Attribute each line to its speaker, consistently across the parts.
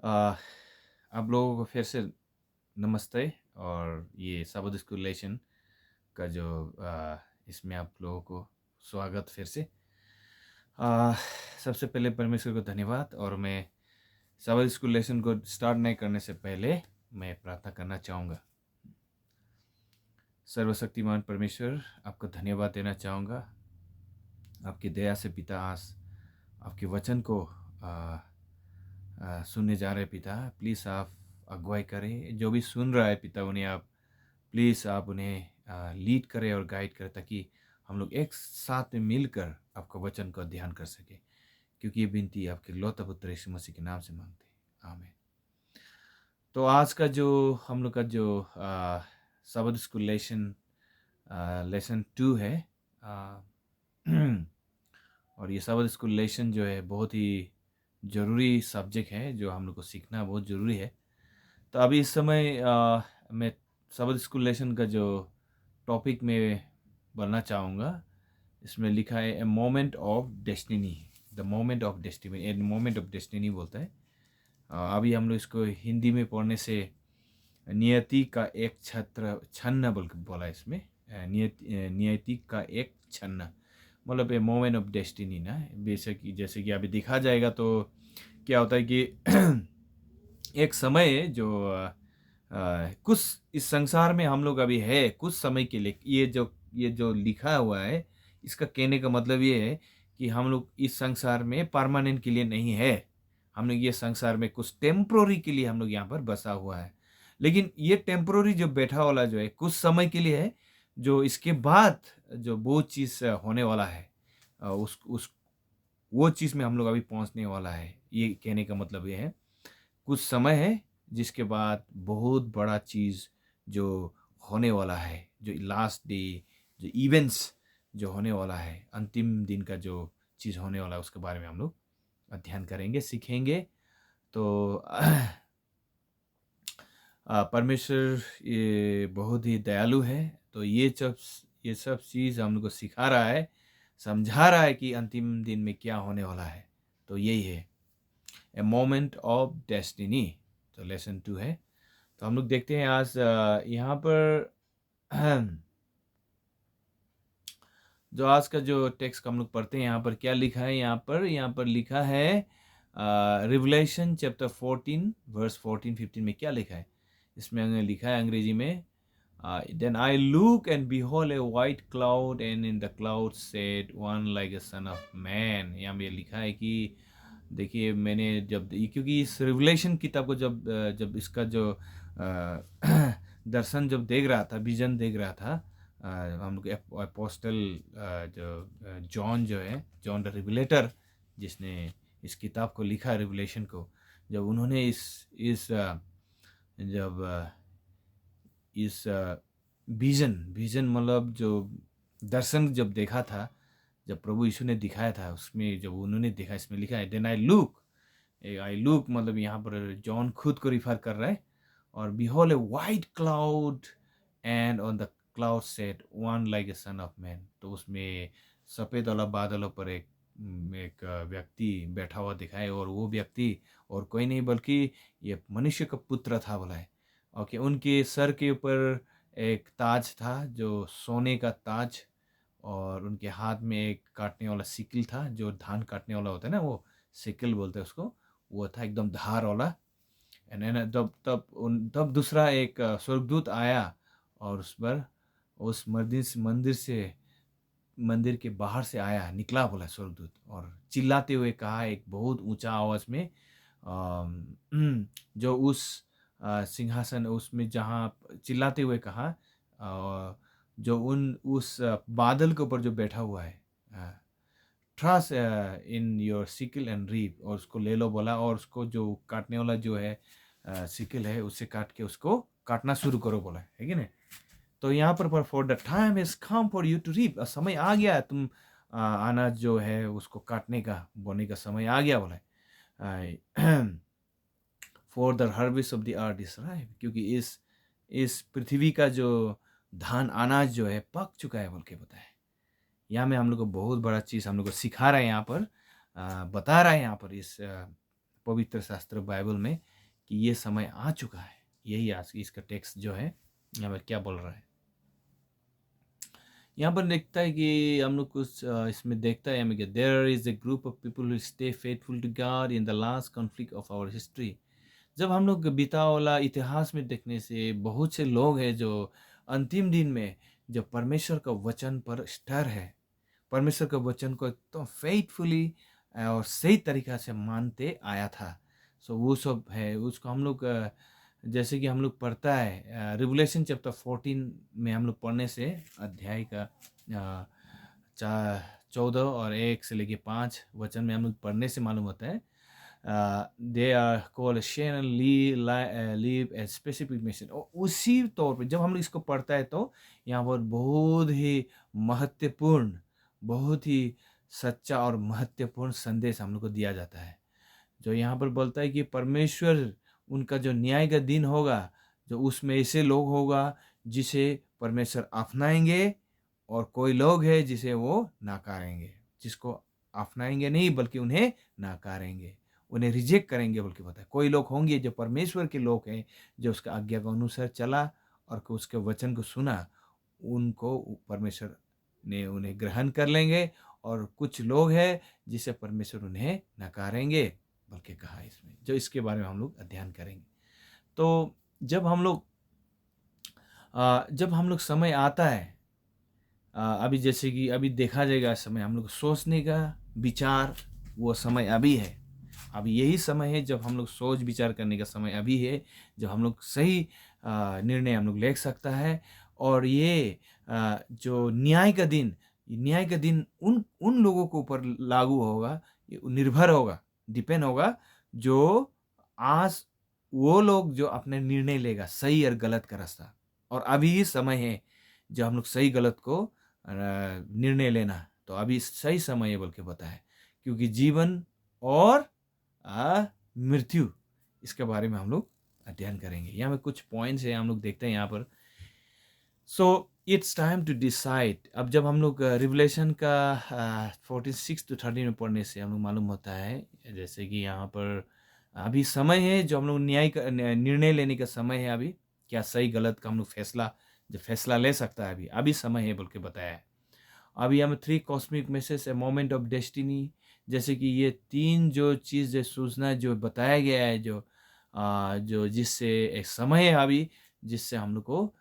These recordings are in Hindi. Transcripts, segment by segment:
Speaker 1: अ, आप लोगों को फिर से नमस्ते। और ये शब्द स्कूल लेसन का जो इसमें आप लोगों को स्वागत फिर से। अ, सबसे पहले परमेश्वर को धन्यवाद। और मैं शब्द स्कूल लेसन को स्टार्ट नहीं करने से पहले मैं प्रार्थना करना चाहूँगा। सर्वशक्तिमान परमेश्वर, आपको धन्यवाद देना चाहूँगा। आपकी दया से पिता आज आपके वचन को सुनने जा रहे पिता। प्लीज़ आप अगुवाई करें, जो भी सुन रहा है पिता उन्हें आप प्लीज़ आप उन्हें लीड करें और गाइड करें, ताकि हम लोग एक साथ में मिलकर आपका वचन का ध्यान कर सके। क्योंकि ये विनती आपके लौता पुत्र यीशु मसीह के नाम से मांगते हैं, आमीन। तो आज का जो हम लोग का जो शब्द स्कूल लेसन लेसन 2 है। आ, और ये शब्द स्कूल लेसन जो है बहुत ही ज़रूरी सब्जेक्ट है, जो हम लोग को सीखना बहुत ज़रूरी है। तो अभी इस समय मैं शब्द स्कूल लेसन का जो टॉपिक में बोलना चाहूँगा, इसमें लिखा है a moment of destiny. The moment of destiny, a moment of destiny बोलता है। अभी हम लोग इसको हिंदी में पढ़ने से नियति का एक छत्र छन्न बोल के बोला है इसमें। नियति का एक छन्न मतलब ए मोमेंट ऑफ डेस्टिनी ना। बेशक जैसे कि अभी दिखा जाएगा तो क्या होता है कि एक समय है जो कुछ इस संसार में हम लोग अभी है कुछ समय के लिए। ये जो लिखा हुआ है, इसका कहने का मतलब ये है कि हम लोग इस संसार में परमानेंट के लिए नहीं है। हम लोग ये संसार में कुछ टेम्पोररी के लिए हम लोग यहाँ पर बसा हुआ है। लेकिन ये टेम्पोररी जो बैठा वाला जो है कुछ समय के लिए है। जो इसके बाद जो वो चीज़ होने वाला है, उस वो चीज़ में हम लोग अभी पहुँचने वाला है। ये कहने का मतलब ये है कुछ समय है जिसके बाद बहुत बड़ा चीज़ जो होने वाला है, जो लास्ट डे, जो इवेंट्स जो होने वाला है, अंतिम दिन का जो चीज़ होने वाला है, उसके बारे में हम लोग अध्ययन करेंगे, सीखेंगे। तो परमेश्वर ये बहुत ही दयालु है। तो ये सब चीज़ हम लोग को सिखा रहा है, समझा रहा है कि अंतिम दिन में क्या होने वाला है। तो यही है ए मोमेंट ऑफ डेस्टिनी। तो लेसन 2 है। तो हम लोग देखते हैं आज यहाँ पर जो आज का जो टेक्स्ट हम लोग पढ़ते हैं, यहाँ पर क्या लिखा है। यहाँ पर लिखा है रिवलेशन चैप्टर 14 वर्स 14-15 में क्या लिखा है। इसमें लिखा है अंग्रेजी में, then I look and behold a white cloud and in the cloud sat one like a son of man। यहाँ में लिखा है कि देखिए मैंने जब क्योंकि इस रिवलेशन किताब को जब इसका जो दर्शन जब देख रहा था, विजन देख रहा था, हम लोग अपोस्टल जो जॉन जो है, जॉन द रिवलेटर, जिसने इस किताब को लिखा रिवलेशन को, जब उन्होंने जब इस विजन मतलब जो दर्शन जब देखा था, जब प्रभु यीशु ने दिखाया था, उसमें जब उन्होंने देखा, इसमें लिखा है देन आई लुक मतलब यहाँ पर जॉन खुद को रिफर कर रहा है। और behold a white cloud and on the cloud sat one like a son of man। तो उसमें सफ़ेद वाला बादलों पर एक व्यक्ति बैठा हुआ दिखा है। और वो व्यक्ति और कोई नहीं बल्कि ये मनुष्य का पुत्र था बोला है। ओके, उनके सर के ऊपर एक ताज था, जो सोने का ताज। और उनके हाथ में एक काटने वाला सिकल था, जो धान काटने वाला होता है ना, वो सिकल बोलते हैं उसको। वो था एकदम धार वाला। एंड देन तब दूसरा एक स्वर्गदूत आया और उस पर उस मंदिर के बाहर से आया, निकला बोला स्वर्गदूत, और चिल्लाते हुए कहा एक बहुत ऊंचा आवाज में, जो उस सिंहासन उसमें जहाँ चिल्लाते हुए कहा, जो उस बादल के ऊपर जो बैठा हुआ है, trust in your sickle and reap, और उसको ले लो बोला। और उसको जो काटने वाला जो है सिकल है, उससे काट के उसको काटना शुरू करो बोला है कि नहीं। तो यहाँ पर for the time is come for you to reap, समय आ गया है, तुम अनाज जो है उसको काटने का, बोने का समय आ गया बोला है। For the harvest of the earth is right, क्योंकि इस पृथ्वी का जो धान अनाज जो है पक चुका है बोल के बताया। यहाँ में हम लोग को बहुत बड़ा चीज़ हम लोग को सिखा रहा है, यहाँ पर बता रहा है यहाँ पर इस पवित्र शास्त्र बाइबल में कि ये समय आ चुका है। यही आज की इसका टेक्स्ट जो है यहाँ पर क्या बोल रहा है। यहाँ पर देखता है कि हम लोग कुछ इसमें देखता है हमें कि there is a group of people who stay faithful to God in the last conflict of our history. जब हम लोग बीता वाला इतिहास में देखने से बहुत से लोग हैं जो अंतिम दिन में जो परमेश्वर का वचन पर स्थिर है, परमेश्वर के वचन को एकदम फेथफुली और सही तरीका से मानते आया था। सो वो सब है उसको हम लोग जैसे कि हम लोग पढ़ता है रिवलेशन चैप्टर 14 में हम लोग पढ़ने से अध्याय का 14 और 1 से लेके 5 वचन में हम लोग पढ़ने से मालूम होता है they are called share leave a specific mission. और उसी तौर पे जब हम लोग इसको पढ़ता है तो यहाँ पर बहुत ही महत्वपूर्ण, बहुत ही सच्चा और महत्वपूर्ण संदेश हम लोग को दिया जाता है, जो यहाँ पर बोलता है कि परमेश्वर उनका जो न्याय का दिन होगा, जो उसमें ऐसे लोग होगा जिसे परमेश्वर अपनाएंगे और कोई लोग है जिसे वो नकारेंगे, जिसको अपनाएंगे नहीं बल्कि उन्हें नकारेंगे, उन्हें रिजेक्ट करेंगे बल्कि पता है। कोई लोग होंगे जो परमेश्वर के लोग हैं, जो उसका आज्ञा के अनुसार चला और उसके वचन को सुना, उनको परमेश्वर ने उन्हें ग्रहण कर लेंगे। और कुछ लोग हैं जिसे परमेश्वर उन्हें नकारेंगे बल्कि कहा इसमें, जो इसके बारे में हम लोग अध्ययन करेंगे। तो जब हम लोग समय आता है अभी जैसे कि अभी देखा जाएगा समय हम लोग सोचने का विचार, वो समय अभी है। अभी यही समय है जब हम लोग सोच विचार करने का समय अभी है, जब हम लोग सही निर्णय हम लोग ले सकता है। और ये जो न्याय का दिन उन लोगों के ऊपर लागू होगा, निर्भर होगा, डिपेंड होगा, जो आज वो लोग जो अपने निर्णय लेगा सही और गलत का रास्ता। और अभी ही समय है जब हम लोग सही गलत को निर्णय लेना, तो अभी सही समय है बोल के बताया, क्योंकि जीवन और मृत्यु इसके बारे में हम लोग अध्ययन करेंगे। यहाँ में कुछ पॉइंट्स है हम लोग देखते हैं यहाँ पर। So it's time to decide. अब जब हम लोग रिवलेशन का 14:6-13 में पढ़ने से हम लोग मालूम होता है, जैसे कि यहाँ पर अभी समय है जो हम लोग निर्णय लेने का समय है। अभी क्या सही गलत का हम लोग फैसला ले सकता है, अभी समय है बोल के बताया है। अभी हमें 3 cosmic message, a moment of destiny, जैसे कि ये 3 जो चीज़ जो सूचना जो बताया गया है, जो जिससे एक समय है अभी, जिससे हम लोग को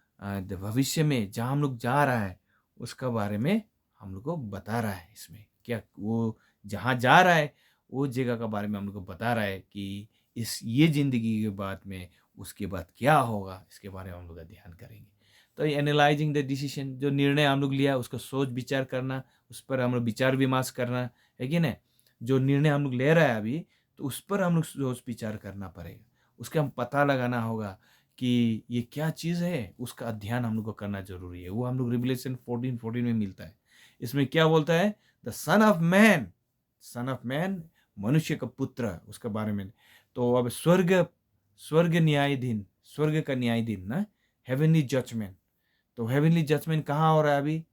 Speaker 1: भविष्य में जहाँ हम लोग जा रहा है उसका बारे में हम लोग को बता रहा है। इसमें क्या वो जहाँ जा रहा है वो जगह का बारे में हम लोग को बता रहा है कि ये ज़िंदगी के बाद में उसके बाद क्या होगा, इसके बारे में हम लोग ध्यान करेंगे। तो एनालाइजिंग द डिसीजन, जो निर्णय हम लोग लिया उसको सोच विचार करना, उस पर हम लोग विचार विमर्श करना है कि नहीं। जो निर्णय हम लोग ले रहा है अभी, तो उस पर हम लोग सोच विचार करना पड़ेगा, उसका हम पता लगाना होगा कि ये क्या चीज़ है, उसका अध्ययन हम लोग को करना जरूरी है। वो हम लोग रिवलेशन 14:14 में मिलता है। इसमें क्या बोलता है, द सन ऑफ मैन, मनुष्य का पुत्र, उसके बारे में। तो अब स्वर्ग का न्याय दिन ना, हेवनली जजमेंट। तो हेवनली जजमेंट कहाँ हो रहा है अभी,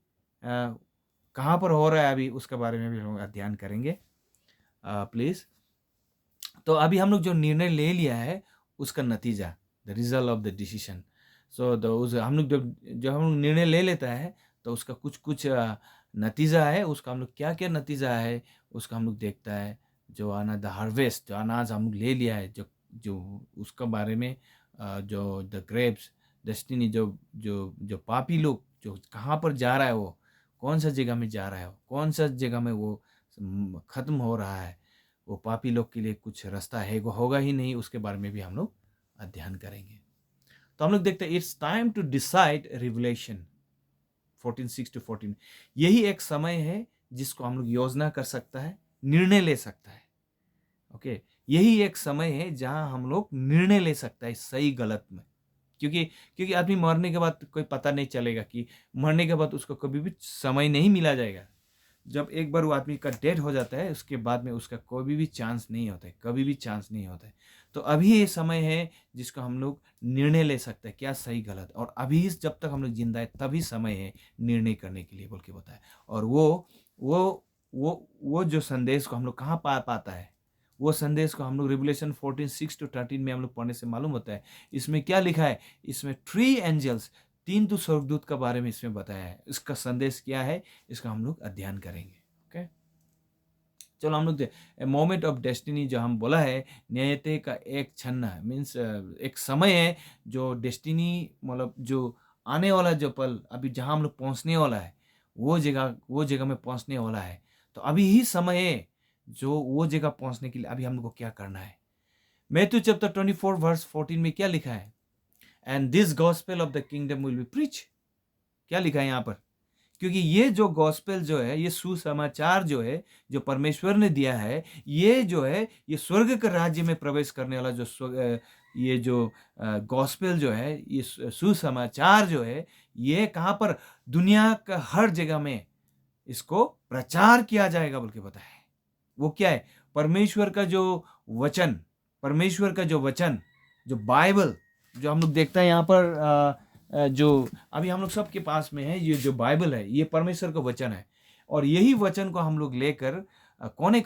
Speaker 1: कहाँ पर हो रहा है अभी, उसके बारे में भी हम अध्ययन करेंगे प्लीज। तो अभी हम लोग जो निर्णय ले लिया है उसका नतीजा, the result of the decision. So हम लोग जब हम लोग निर्णय ले लेता है तो उसका कुछ नतीजा है, उसका हम लोग क्या क्या नतीजा है उसका हम लोग देखता है। जो द हार्वेस्ट, जो अनाज हम लोग ले लिया है, जो उसका बारे में जो द ग्रेप्स डेस्टिनी, जो पापी लोग जो कहाँ पर जा रहा है, वो कौन सा जगह में जा रहा है, कौन सा जगह में वो ख़त्म हो रहा है, वो पापी लोग के लिए कुछ रास्ता है वो होगा ही नहीं, उसके बारे में भी हम लोग अध्ययन करेंगे। तो हम लोग देखते हैं it's time to decide, revelation 14:6-14। यही एक समय है जिसको हम लोग योजना कर सकता है, निर्णय ले सकता है। ओके, यही एक समय है जहां हम लोग निर्णय ले सकता है सही गलत में। क्योंकि आदमी मरने के बाद कोई पता नहीं चलेगा, कि मरने के बाद उसको कभी भी समय नहीं मिला जाएगा। जब एक बार वो आदमी का डेथ हो जाता है उसके बाद में उसका कोई भी चांस नहीं होता है, कभी भी चांस नहीं होता है। तो अभी ये समय है जिसको हम लोग निर्णय ले सकते हैं क्या सही गलत। और अभी जब तक हम लोग जिंदा है तभी समय है निर्णय करने के लिए बोल के बताया। और वो जो संदेश को हम लोग कहाँ पा पाता है, वो संदेश को हम लोग रिवलेशन 14:6-13 में हम लोग पढ़ने से मालूम होता है। इसमें क्या लिखा है? इसमें 3 एंजल्स, 3 तो स्वर्गदूत का बारे में इसमें बताया है। इसका संदेश क्या है? इसका हम लोग अध्ययन करेंगे। ओके, चलो हम लोग मोमेंट ऑफ डेस्टिनी जो हम बोला है, न्यायते का एक क्षण मीन्स एक समय है जो डेस्टिनी मतलब जो आने वाला जो पल अभी जहाँ हम लोग पहुँचने वाला है, वो जगह में पहुँचने वाला है। तो अभी ही समय है जो वो जगह पहुँचने के लिए अभी हम लोग को क्या करना है। मैथ्यू चैप्टर 24 वर्स 14 में क्या लिखा है? And this gospel of the kingdom will be preach. क्या लिखा है यहाँ पर? क्योंकि ये जो गॉस्पेल जो है, ये सुसमाचार जो है, जो परमेश्वर ने दिया है, ये जो है, ये स्वर्ग के राज्य में प्रवेश करने वाला ये जो गॉस्पेल जो है, ये सुसमाचार जो है, ये कहाँ पर? दुनिया का हर जगह में इसको प्रचार किया जाएगा बोल के बताया है। वो क्या है? परमेश्वर का जो वचन, परमेश्वर का जो वचन, जो बाइबल, जो हम लोग देखते हैं यहाँ पर जो अभी हम लोग सबके पास में है, ये जो बाइबल है, ये परमेश्वर का वचन है। और यही वचन को हम लोग लेकर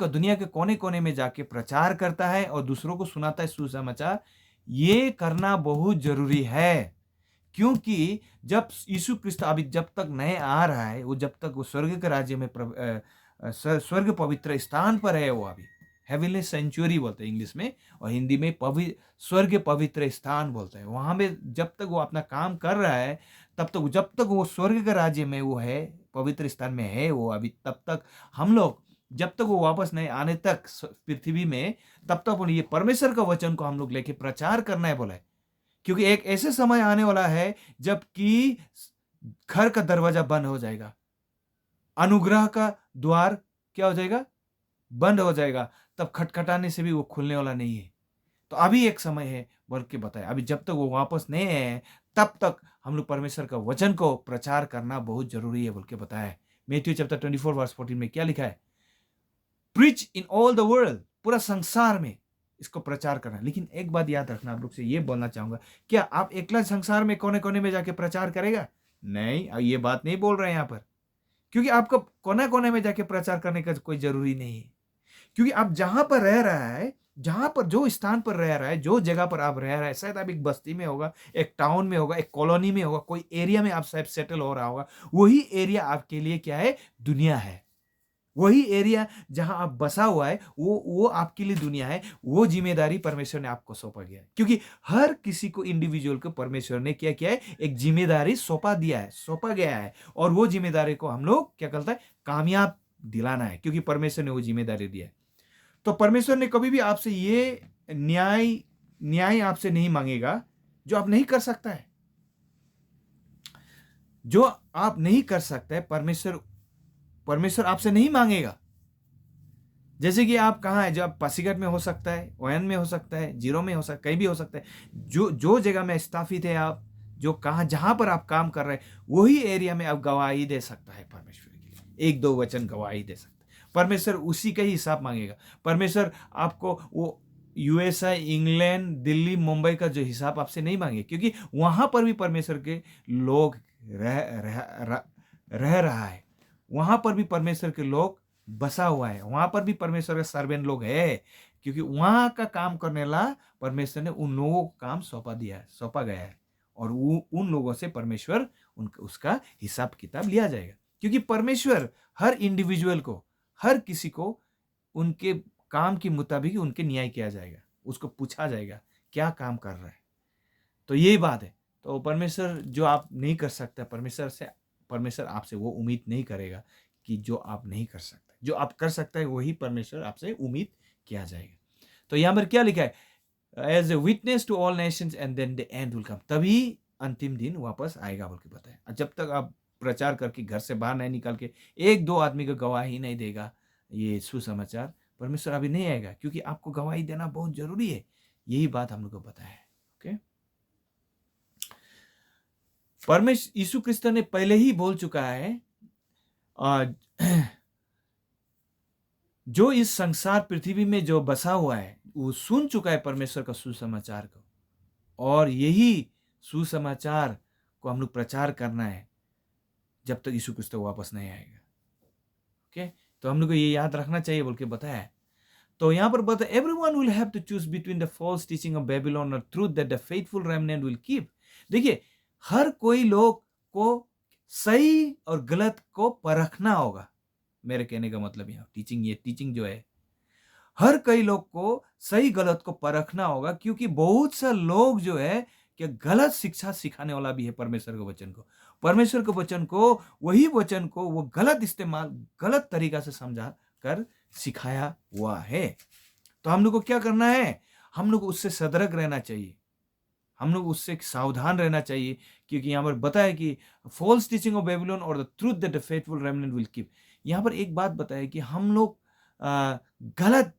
Speaker 1: दुनिया के कोने कोने में जाके प्रचार करता है और दूसरों को सुनाता है सुसमाचार। ये करना बहुत जरूरी है, क्योंकि जब यीशु क्रिस्त अभी जब तक नहीं आ रहा है, वो जब तक वो स्वर्ग के राज्य में स्वर्ग पवित्र स्थान पर है, वो अभी हेवनली सेंचुरी बोलते हैं इंग्लिश में, और हिंदी में स्वर्ग पवित्र स्थान बोलते हैं। वहां में जब तक वो अपना काम कर रहा है, तब तक जब तक वो स्वर्ग के राज्य में वो है, पवित्र स्थान में है वो अभी, तब तक हम लोग, जब तक वो वापस नहीं आने तक पृथ्वी में, तब तक ये परमेश्वर का वचन को हम लोग लेके प्रचार करना है बोला है। क्योंकि एक ऐसे समय आने वाला है जबकि घर का दरवाजा बंद हो जाएगा, अनुग्रह का द्वार क्या हो जाएगा? बंद हो जाएगा। तब खटखटाने से भी वो खुलने वाला नहीं है। तो अभी एक समय है बोल के बताया, अभी जब तक वो वापस नहीं आए तब तक हम लोग परमेश्वर का वचन को प्रचार करना बहुत जरूरी है बोल के बताया है। मैथ्यू चैप्टर 24 वर्स 14 में क्या लिखा है? Preach in all the world, पूरा संसार में इसको प्रचार करना। लेकिन एक बात याद रखना, आप लोग से ये बोलना चाहूंगा, क्या आप एकला संसार में कोने कोने में जाके प्रचार करेगा? नहीं, ये बात नहीं बोल रहे हैं यहाँ पर। क्योंकि आपको कोने कोने में जाके प्रचार करने का कोई जरूरी नहीं है। क्योंकि आप जहां पर रह रहा है, जहां पर जो स्थान पर रह रहा है, जो जगह पर आप रह रहा है, शायद आप एक बस्ती में होगा, एक टाउन में होगा, एक कॉलोनी में होगा, कोई एरिया में आप शायद सेटल हो रहा होगा। वही एरिया आपके लिए क्या है? दुनिया है। वही एरिया जहां आप बसा हुआ है, वो आपके लिए दुनिया है। वो जिम्मेदारी परमेश्वर ने आपको सौंपा गया है। क्योंकि हर किसी को, इंडिविजुअल को परमेश्वर ने क्या किया है? एक जिम्मेदारी सौंपा दिया है, सौंपा गया है। और वो जिम्मेदारी को हम लोग क्या करता है? कामयाब दिलाना है, क्योंकि परमेश्वर ने वो जिम्मेदारी दिया है। तो परमेश्वर ने कभी भी आपसे ये न्याय आपसे नहीं मांगेगा जो आप नहीं कर सकता है। जो आप नहीं कर सकता है, परमेश्वर आपसे नहीं मांगेगा। जैसे कि आप कहाँ है, जो आप पासीघाट में हो सकता है, ओयन में हो सकता है, जीरो में हो सकता है, कहीं भी हो सकता है। जो जगह में स्थापित है आप, जो कहाँ जहां पर आप काम कर रहे हैं, वही एरिया में आप गवाही दे सकता है परमेश्वर के लिए। एक दो वचन गवाही दे सकता है। परमेश्वर उसी का ही हिसाब मांगेगा। परमेश्वर आपको वो यूएसए, इंग्लैंड, दिल्ली, मुंबई का जो हिसाब आपसे नहीं मांगे, क्योंकि वहां पर भी परमेश्वर के लोग रह रहा है। वहां पर भी परमेश्वर के लोग बसा हुआ है। वहां पर भी परमेश्वर के सर्वेंट लोग है, क्योंकि वहां का काम करने ला परमेश्वर ने उन लोगों को काम सौंपा गया है। और उन लोगों से परमेश्वर उसका हिसाब किताब लिया जाएगा। क्योंकि परमेश्वर हर इंडिविजुअल को, हर किसी को उनके काम के मुताबिक उनके न्याय किया जाएगा। उसको पूछा जाएगा क्या काम कर रहा है। तो यही बात है। तो परमेश्वर जो आप नहीं कर सकते, परमेश्वर आपसे वो उम्मीद नहीं करेगा कि जो आप नहीं कर सकते। जो आप कर सकते हैं वही परमेश्वर आपसे उम्मीद किया जाएगा। तो यहां पर क्या लिखा है? As a witness to all nations and then the end will come, तभी अंतिम दिन वापस आएगा बोल के बताया। जब तक आप प्रचार करके घर से बाहर नहीं निकल के एक दो आदमी को गवाही नहीं देगा ये सुसमाचार, परमेश्वर अभी नहीं आएगा। क्योंकि आपको गवाही देना बहुत जरूरी है। यही बात हम लोग को बताया है। ओके, परमेश्वर यीशु क्रिस्त ने पहले ही बोल चुका है, जो इस संसार पृथ्वी में जो बसा हुआ है वो सुन चुका है परमेश्वर का सुसमाचार को। और यही सुसमाचार को हम लोग प्रचार करना है जब तक यीशु क्रिस्त वापस नहीं आएगा। ओके, तो हम लोग को ये याद रखना चाहिए बोल के बताया है। तो यहाँ पर बता everyone will have to choose between the false teaching of Babylon और truth that the faithful remnant will keep. देखिए, हर कोई लोग को सही और गलत को परखना होगा। मेरे कहने का मतलब यहाँ ये टीचिंग जो है, हर कई लोग को सही गलत को परखना होगा, क्योंकि बहुत से लोग जो है कि गलत शिक्षा सिखाने वाला भी है परमेश्वर के वचन को। परमेश्वर के वचन को, वही वचन को वो गलत इस्तेमाल, गलत तरीका से समझा कर सिखाया हुआ है। तो हम लोग को क्या करना है? हम लोग उससे सतर्क रहना चाहिए, हम लोग उससे सावधान रहना चाहिए, क्योंकि यहाँ पर बताया कि फॉल्स टीचिंग ऑफ बेबीलोन और the truth that the faithful remnant will keep. यहाँ पर एक बात बताया कि हम लोग गलत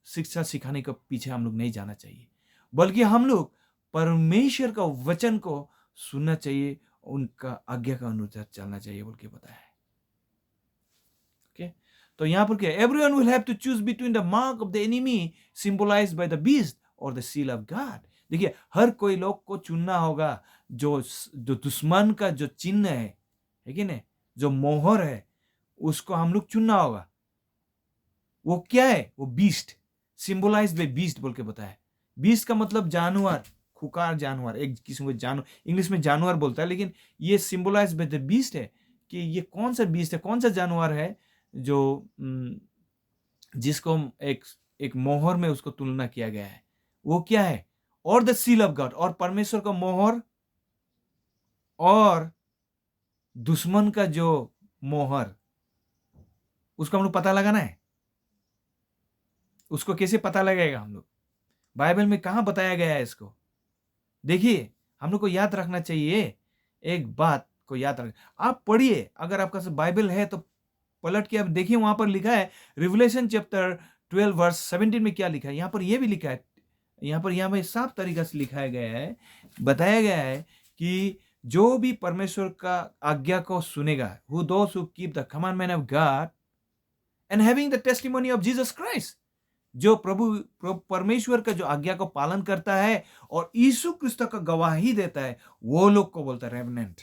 Speaker 1: शिक्षा सिखाने के पीछे हम लोग नहीं जाना चाहिए, बल्कि हम लोग परमेश्वर का वचन को सुनना चाहिए, उनका आज्ञा का अनुसार चलना चाहिए बोल के बताया है। ओके, तो यहाँ पर क्या, everyone will have to choose between the mark of the enemy symbolized by the beast और द सील ऑफ गॉड। देखिए, हर कोई लोग को चुनना होगा, जो दुश्मन का जो चिन्ह है कि नहीं, जो मोहर है, उसको हम लोग चुनना होगा। वो क्या है? वो बीस्ट, सिंबलाइज्ड बाय बीस्ट बोल के बताया। बीस्ट का मतलब जानवर, खुकार जानवर, एक किस्म का जानवर, इंग्लिश में जानवर बोलता है, लेकिन ये सिंबलाइज बाय द बीस्ट है कि ये कौन सा बीस्ट है, कौन सा जानवर है जो जिसको एक मोहर में उसको तुलना किया गया है। वो क्या है? और द सील ऑफ गॉड, और परमेश्वर का मोहर और दुश्मन का जो मोहर, उसको हम लोग पता लगाना है। उसको कैसे पता लगेगा? हम लोग बाइबल में कहां बताया गया है इसको? देखिए, हम लोग को याद रखना चाहिए, एक बात को याद रख, आप पढ़िए, अगर आपका बाइबल है तो पलट के आप देखिए, वहां पर लिखा है रिवलेशन चैप्टर 12 वर्स 17 में क्या लिखा है। यहाँ पर यह भी लिखा है, यहाँ पर साफ तरीका से लिखाया गया है, बताया गया है कि जो भी परमेश्वर का आज्ञा को सुनेगा, who those who keep the commandment of God and having the testimony of Jesus Christ, जो परमेश्वर का जो आज्ञा को पालन करता है और यीशु क्रिस्त का गवाही देता है, वो लोग को बोलता है रेमनेंट,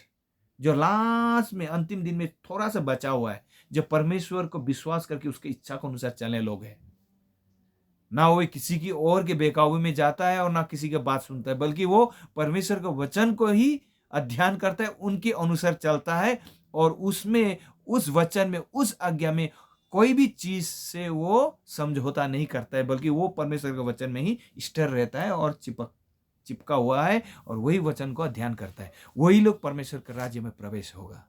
Speaker 1: जो लास्ट में अंतिम दिन में थोड़ा सा बचा हुआ है, जो परमेश्वर को विश्वास करके उसकी इच्छा के अनुसार चलने लोग हैं। ना वो किसी की और के बेकाबू में जाता है और ना किसी की बात सुनता है, बल्कि वो परमेश्वर के वचन को ही अध्ययन करता है, उनके अनुसार चलता है, और उसमें, उस वचन में, उस आज्ञा में कोई भी चीज से वो समझौता नहीं करता है, बल्कि वो परमेश्वर के वचन में ही स्थिर रहता है और चिपका हुआ है, और वही वचन को अध्ययन करता है। वही लोग परमेश्वर के राज्य में प्रवेश होगा।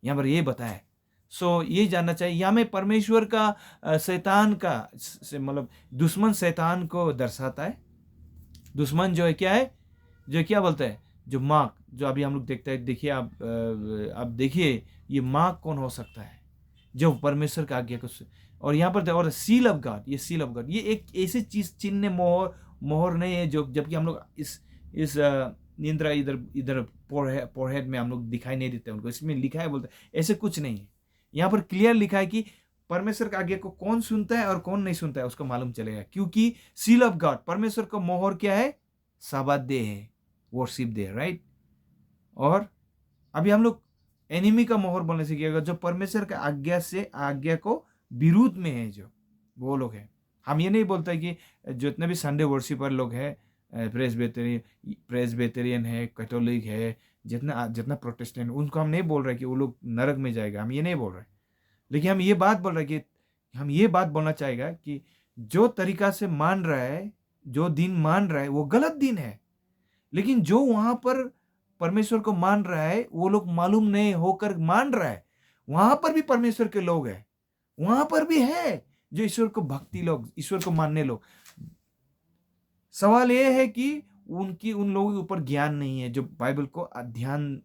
Speaker 1: यहाँ पर ये बताया। सो ये जानना चाहिए, यहाँ में परमेश्वर का शैतान का मतलब दुश्मन शैतान को दर्शाता है। दुश्मन जो है क्या है? जो क्या बोलता है? जो मार्क, जो अभी हम लोग देखते हैं, देखिए आप देखिए, ये मार्क कौन हो सकता है? जो परमेश्वर का आज्ञा को, और यहाँ पर और सील ऑफ गॉड, ये सील ऑफ गॉड, ये एक ऐसी चीज, चिन्ह, मोहर नहीं है जो, जबकि हम लोग इस निंद्रा इधर फोरहेड में हम लोग दिखाई नहीं देते उनको, इसमें लिखा है, बोलते ऐसे कुछ नहीं है। यहाँ पर क्लियर लिखा है कि परमेश्वर का आज्ञा को कौन सुनता है और कौन नहीं सुनता है, उसको मालूम चलेगा, क्योंकि सील ऑफ गॉड, परमेश्वर का मोहर क्या है? साबात डे है, वर्शिप डे, राइट। और अभी हम लोग एनिमी का मोहर बोलने से क्या, जो परमेश्वर का आज्ञा को विरुद्ध में है, जो वो लोग हैं। हम ये नहीं बोलते कि जितने भी संडे वर्शिपर लोग हैं, प्रेसबिटेरियन है, कैथोलिक है, जितना प्रोटेस्टेंट, उनको हम नहीं बोल रहे कि वो लोग नरक में जाएगा, हम ये नहीं बोल रहे। लेकिन हम ये बात बोल रहे कि हम ये बात बोलना चाहेगा कि जो तरीका से मान रहा है, जो दिन मान रहा है, वो गलत दिन है, लेकिन जो वहां पर परमेश्वर को मान रहा है, वो लोग मालूम नहीं होकर मान रहा है, वहां पर भी परमेश्वर के लोग हैं, वहां पर भी है जो ईश्वर को भक्ति लोग, ईश्वर को मानने लोग। सवाल यह है कि उन लोगों के ऊपर ज्ञान नहीं है, जो बाइबल को अध्ययन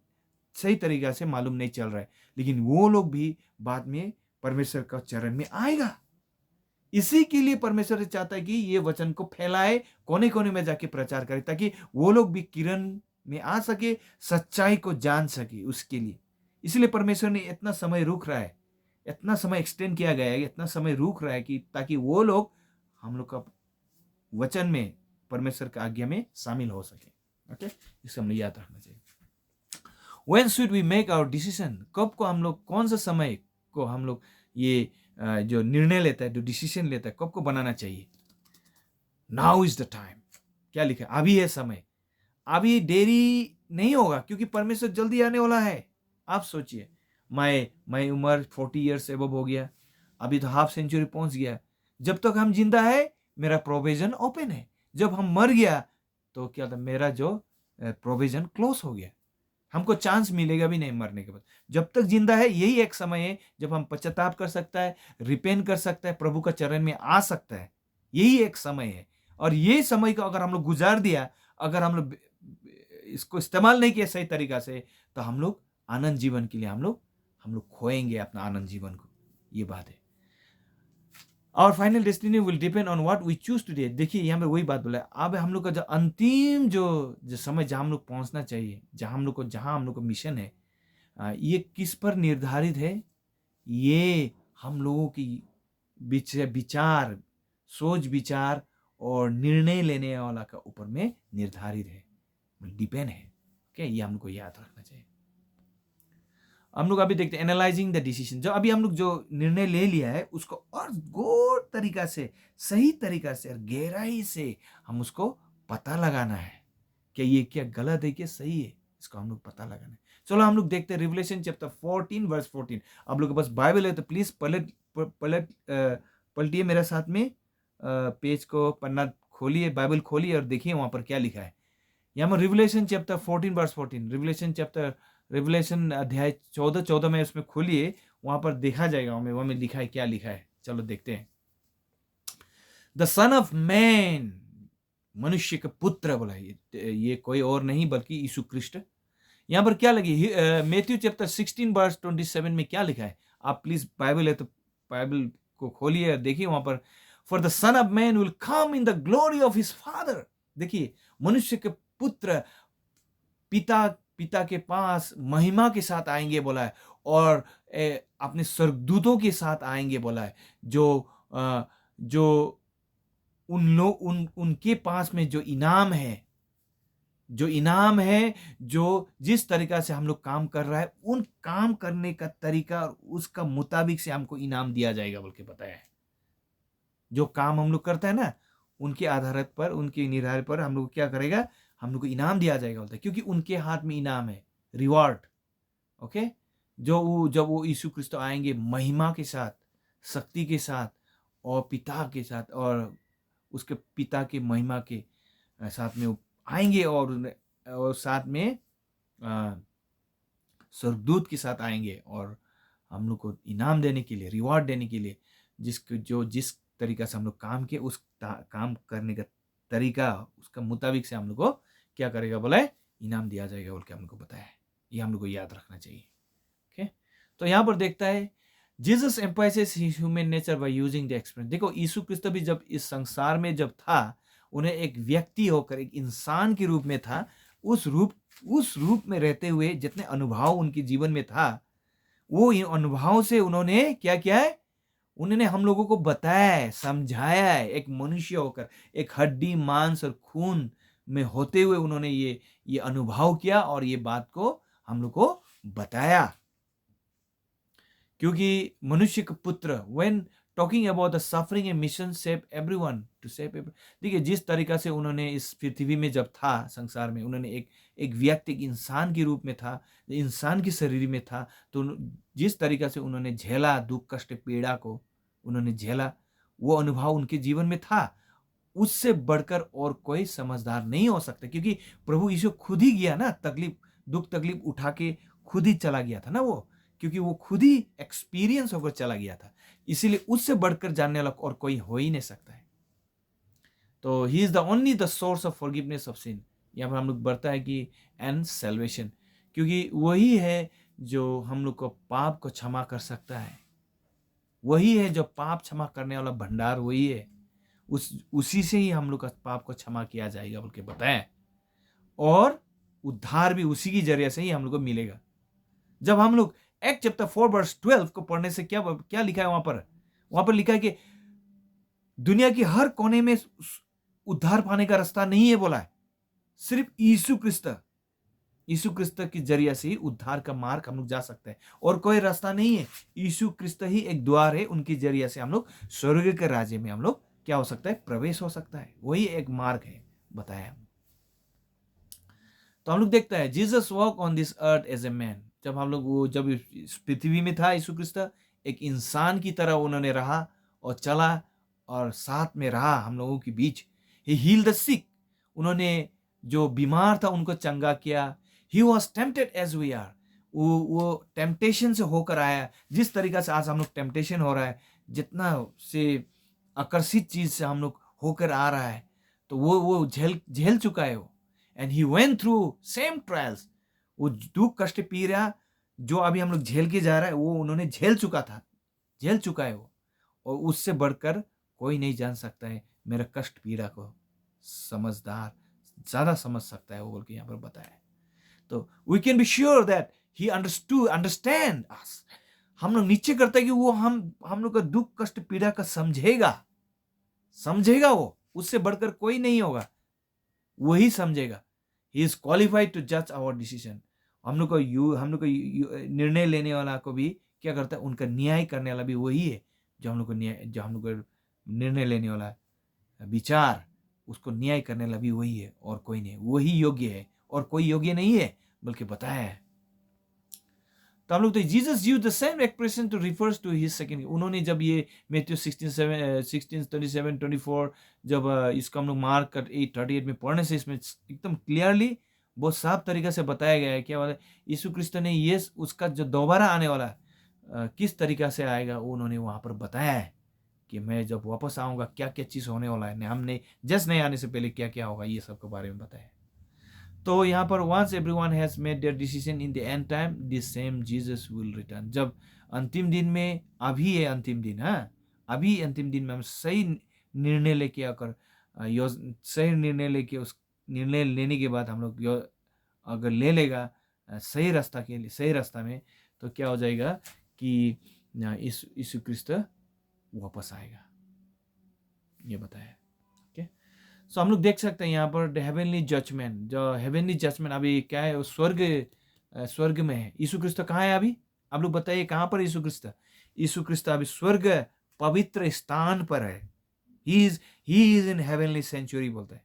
Speaker 1: सही तरीका से मालूम नहीं चल रहा है, लेकिन वो लोग भी बाद में परमेश्वर का चरण में आएगा। इसी के लिए परमेश्वर से चाहता है कि ये वचन को फैलाए, कोने कोने में जाके प्रचार करे, ताकि वो लोग भी किरण में आ सके, सच्चाई को जान सके, उसके लिए। इसलिए परमेश्वर ने इतना समय रुक रहा है, इतना समय एक्सटेंड किया गया है, इतना समय रुक रहा है कि ताकि वो लोग हम लोग का वचन में, परमेश्वर का आज्ञा में शामिल हो सके। ओके, इसको हमें याद रखना चाहिए। When should we make our decision? कब को हम लोग, कौन सा समय को हम लोग ये जो निर्णय लेता है, जो डिसीजन लेता है, कब को बनाना चाहिए। नाउ इज द टाइम, क्या लिखा है, अभी है समय, अभी देरी नहीं होगा, क्योंकि परमेश्वर जल्दी आने वाला है। आप सोचिए, मैं उम्र 40 ईयर्स एबव हो गया, अभी तो हाफ सेंचुरी पहुंच गया। जब तक हम जिंदा है मेरा प्रोविजन ओपन है। जब हम मर गया तो क्या था, मेरा जो प्रोविजन क्लोज हो गया, हमको चांस मिलेगा भी नहीं मरने के बाद। जब तक जिंदा है यही एक समय है जब हम पश्चाताप कर सकता है, रिपेंट कर सकता है, प्रभु का चरण में आ सकता है। यही एक समय है, और ये समय को अगर हम लोग गुजार दिया, अगर हम लोग इसको इस्तेमाल नहीं किया सही तरीका से, तो हम लोग आनंद जीवन के लिए हम लोग खोएंगे अपना आनंद जीवन को। ये बात है। और final destiny will depend on what we choose today. देखिए यहाँ पे वही बात बोला है, अब हम लोग का जो अंतिम जो समय जहाँ हम लोग पहुँचना चाहिए, जहाँ हम लोग को मिशन है, ये किस पर निर्धारित है? ये हम लोगों की विचार, सोच विचार और निर्णय लेने वाला का ऊपर में निर्धारित है, डिपेंड है। ओके, ये हमको याद रखना चाहिए। हम लोग अभी देखते हैं एनालाइजिंग द डिसीजन। जो अभी हम लोग जो निर्णय ले लिया है उसको और गौर तरीका से, सही तरीका से और गहराई से हम उसको पता लगाना है कि ये क्या गलत है क्या सही है, इसको हम लोग पता लगाना है। चलो हम लोग देखते हैं रिवलेशन चैप्टर 14 वर्स 14। आप लोग के पास बाइबल है तो प्लीज पलटिए मेरे साथ में, पेज को, पन्ना खोलिए, बाइबल खोलिए और देखिए वहां पर क्या लिखा है। यहाँ पर रिवलेशन चैप्टर 14 वर्स 14, रिवलेशन अध्याय 14 में उसमें खोलिए, वहां पर देखा जाएगा वहां में लिखा है, क्या लिखा है। चलो देखते हैं। द सन ऑफ मैन, मनुष्य के पुत्र बोला, ये कोई और नहीं बल्कि यीशु क्रिस्ट। यहाँ पर क्या लगी, मैथ्यू चैप्टर 16 वर्स 27 में क्या लिखा है। आप प्लीज बाइबल है तो बाइबल को खोलिए और देखिए वहां पर, for the son of man will come in the glory of his father. देखिए, मनुष्य के पुत्र पिता के पास महिमा के साथ आएंगे बोला है, और अपने स्वर्गदूतों के साथ आएंगे बोला है। जो उनके पास में जो इनाम है, जो जिस तरीका से हम लोग काम कर रहा है, उन काम करने का तरीका और उसका मुताबिक से हमको इनाम दिया जाएगा बोल के बताया है। जो काम हम लोग करते हैं ना, उनके आधार पर, उनके निर्धारित पर हम लोग क्या करेगा, हम लोग को इनाम दिया जाएगा बोलता है, क्योंकि उनके हाथ में इनाम है, रिवॉर्ड। ओके, जब वो यीशु क्रिस्त आएंगे महिमा के साथ, शक्ति के साथ और पिता के साथ, और उसके पिता के महिमा के साथ में वो आएंगे, और साथ में स्वर्गदूत के साथ आएंगे, और हम लोग को इनाम देने के लिए, रिवॉर्ड देने के लिए, जिस तरीका से हम लोग काम किए, उस काम करने का तरीका, उसका मुताबिक से हम लोग को क्या करेगा बोला है, इनाम दिया जाएगा बोल के हम लोग को बताया है। ये हम लोग को याद रखना चाहिए। ओके, तो यहाँ पर देखता है, Jesus emphasizes human nature by using the experience. देखो, यीशु क्रिस्त भी जब इस संसार में जब था, उन्हें एक व्यक्ति होकर, एक इंसान के रूप में था। उस रूप में रहते हुए जितने अनुभव उनके जीवन में था, वो इन अनुभव से उन्होंने क्या किया है, उन्होंने हम लोगों को बताया है, समझाया है। एक मनुष्य होकर, एक हड्डी मांस और खून में होते हुए उन्होंने ये अनुभव किया और ये बात को हम लोग को बताया। क्योंकि मनुष्य का पुत्र, when talking about the suffering and mission save everyone to save every. देखिए, जिस तरीका से उन्होंने इस पृथ्वी में जब था, संसार में, उन्होंने एक व्यक्ति, एक इंसान के रूप में था, इंसान की शरीर में था, तो जिस तरीका से उन्होंने झेला, दुख कष्ट पीड़ा को उन्होंने झेला, वो अनुभव उनके जीवन में था। उससे बढ़कर और कोई समझदार नहीं हो सकता, क्योंकि प्रभु यीशु खुद ही गया ना, दुख तकलीफ उठा के खुद ही चला गया था ना वो, क्योंकि वो खुद ही एक्सपीरियंस होकर चला गया था। इसीलिए उससे बढ़कर जानने वाला और कोई हो ही नहीं सकता है। तो he is the only the source of forgiveness of sin. यहाँ पर हम लोग बढ़ता है कि एंड सैल्वेशन, क्योंकि वही है जो हम लोग को पाप को क्षमा कर सकता है। वही है जो पाप क्षमा करने वाला भंडार, वही है। उसी से ही हम लोग का पाप को क्षमा किया जाएगा बोल के बताया, और उद्धार भी उसी की जरिए से ही हम लोग को मिलेगा। जब हम लोग एक्ट चैप्टर 4 वर्स 12 को पढ़ने से क्या लिखा है वहां पर लिखा है कि दुनिया की हर कोने में उद्धार पाने का रास्ता नहीं है बोला है, सिर्फ यीशु क्रिस्त। यीशु क्रिस्त के जरिए से ही उद्धार का मार्ग हम लोग जा सकते हैं, और कोई रास्ता नहीं है। यीशु क्रिस्त ही एक द्वार है, उनके जरिए से हम लोग स्वर्ग के राज्य में हम लोग क्या हो सकता है, प्रवेश हो सकता है। वही एक मार्ग है बताया। तो हम लोग देखते हैं Jesus walk on this earth as a man. जब हम लोग वो जब इस पृथ्वी में था, यीशु क्रिस्त एक इंसान की तरह उन्होंने रहा और चला और साथ में रहा हम लोगों के बीच। ही हील द सिक, उन्होंने जो बीमार था उनको चंगा किया। He was tempted as we are, वो टेम्पटेशन से होकर आया। जिस तरीका से आज हम लोग टेम्पटेशन हो रहा है, जितना से आकर्षित चीज से हम लोग होकर आ रहा है, तो वो झेल झेल चुका है वो। And he went through same trials, वो दुख कष्ट पी रहा जो अभी हम लोग झेल के जा रहा है, वो उन्होंने झेल चुका है वो। और उससे बढ़कर कोई नहीं जान सकता है मेरा कष्ट पीड़ा को, समझदार ज्यादा समझ सकता है वो बोल के यहाँ पर बताया है। तो we can be sure that he understand us. हम लोग नीचे करते हैं कि वो हम लोग का दुख कष्ट पीड़ा का समझेगा वो, उससे बढ़कर कोई नहीं होगा, वही समझेगा। ही इज क्वालिफाइड टू जज आवर डिसीजन। हम लोग को निर्णय लेने वाला को भी क्या करता है, उनका न्याय करने वाला भी वही है। जो हम लोग को निर्णय लेने वाला विचार, उसको न्याय करने वाला भी वही है और कोई नहीं। वही योग्य है और कोई योग्य नहीं है बल्कि बताया है। तो हम लोग तो Jesus used the same expression to refers to his second. उन्होंने जब ये मैथ्यू 16:37-24 जब इसको हम लोग मार्क कर 8:38 में पढ़ने से इसमें एकदम क्लियरली बहुत साफ तरीके से बताया गया है क्या वाला यीशु क्रिस्त ने ये उसका जो दोबारा आने वाला किस तरीका से आएगा, वो उन्होंने वहां पर बताया है कि मैं जब वापस आऊंगा क्या क्या चीज होने वाला है। हमने जस्ट नहीं आने से पहले क्या क्या होगा, ये सब के बारे में बताया। तो यहाँ पर once everyone has made their decision in the end time, the same Jesus will return। जब अंतिम दिन में, अभी है अंतिम दिन, हाँ अभी अंतिम दिन में हम सही निर्णय लेके आकर सही निर्णय लेके उस निर्णय लेने के बाद हम लोग अगर ले लेगा सही रास्ता के लिए, सही रास्ता में, तो क्या हो जाएगा कि यीशु क्रिस्त वापस आएगा, ये बताया। सो हम लोग देख सकते हैं यहाँ पर हेवनली जजमेंट। जो हेवनली जजमेंट अभी क्या है, वो स्वर्ग में है। यीशु क्रिस्त कहाँ है अभी, आप लोग बताइए कहाँ पर यीशु क्रिस्त? यीशु क्रिस्त अभी स्वर्ग पवित्र स्थान पर है। He is in heavenly sanctuary बोलते हैं।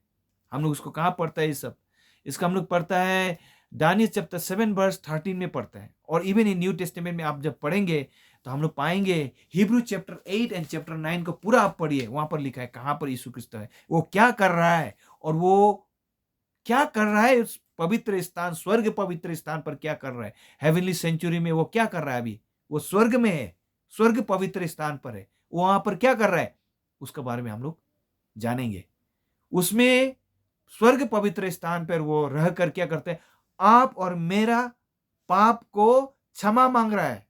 Speaker 1: हम लोग उसको कहाँ पढ़ता है ये सब? इसका हम लोग पढ़ता है दानियल चैप्टर 7:13 में पढ़ता है। और इवन इन न्यू टेस्टामेंट में आप जब पढ़ेंगे तो हम लोग पाएंगे हिब्रू चैप्टर 8 एंड चैप्टर 9 को पूरा आप पढ़िए, वहां पर लिखा है कहां पर यीशु क्रिस्त है, वो क्या कर रहा है, और वो क्या कर रहा है उस पवित्र स्थान, स्वर्ग पवित्र स्थान पर क्या कर रहा है, हेवनली सेंचुरी में वो क्या कर रहा है। अभी वो स्वर्ग में है, स्वर्ग पवित्र स्थान पर है, वहां पर क्या कर रहा है उसके बारे में हम लोग जानेंगे। उसमें स्वर्ग पवित्र स्थान पर वो रह कर क्या करते हैं, आप और मेरा पाप को क्षमा मांग रहा है,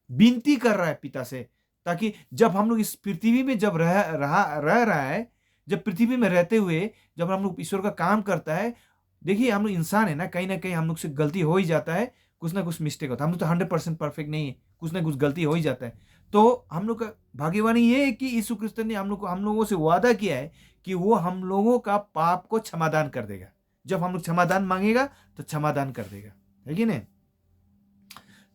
Speaker 1: विनती कर रहा है पिता से, ताकि जब हम लोग इस पृथ्वी में जब रह रहा है, जब पृथ्वी में रहते हुए जब हम लोग ईश्वर का काम करता है, देखिए हम लोग इंसान है ना कहीं हम लोग से गलती हो ही जाता है, कुछ ना कुछ मिस्टेक होता है। हम लोग तो 100% परफेक्ट नहीं है, कुछ ना कुछ गलती हो ही जाता है। तो हम लोग का भाग्यवानी ये है कि यीशु क्रिस्त ने हम लोगों से वादा किया है कि वो हम लोगों का पाप को क्षमादान कर देगा। जब हम लोग क्षमादान मांगेगा तो क्षमादान कर देगा, है कि नहीं?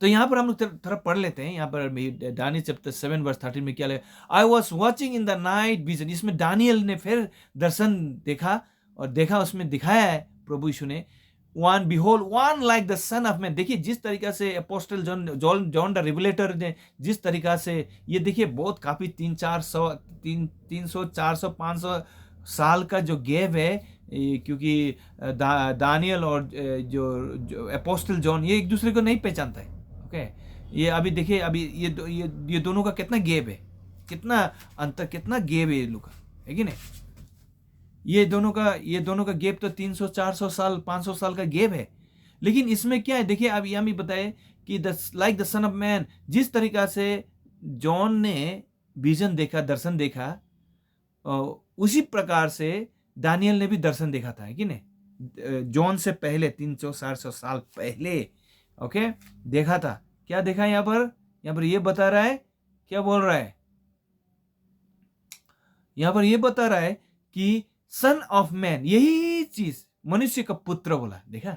Speaker 1: तो यहाँ पर हम लोग थोड़ा पढ़ लेते हैं। यहाँ पर दानियल चैप्टर 7:13 में क्या लिखा, I was watching in the night vision. इसमें दानियल ने फिर दर्शन देखा, और देखा उसमें दिखाया है प्रभु यीशु ने, one behold one like the son of man. देखिए जिस तरीका से अपोस्टल जॉन द रिवलेटर ने जिस तरीका से, ये देखिए बहुत काफी 300-400 500 साल का जो गैप है, क्योंकि दानियल और जो अपोस्टल जॉन ये एक दूसरे को नहीं पहचानता है। ओके, ये अभी देखिए, अभी ये दोनों का कितना गैप है, कितना अंतर, कितना गैप है ये लोग का, है कि नहीं? ये दोनों का गैप तो 300-400 साल 500 साल का गैप है। लेकिन इसमें क्या है, देखिए अब यहाँ भी बताए कि like the son of man, जिस तरीका से जॉन ने विजन देखा, दर्शन देखा, उसी प्रकार से दानियल ने भी दर्शन देखा था, है कि नहीं? जॉन से पहले 300-400 साल पहले, ओके, देखा था। क्या देखा यहाँ पर ये बता रहा है, क्या बोल रहा है यहाँ पर? ये बता रहा है कि सन ऑफ मैन, यही चीज मनुष्य का पुत्र बोला, देखा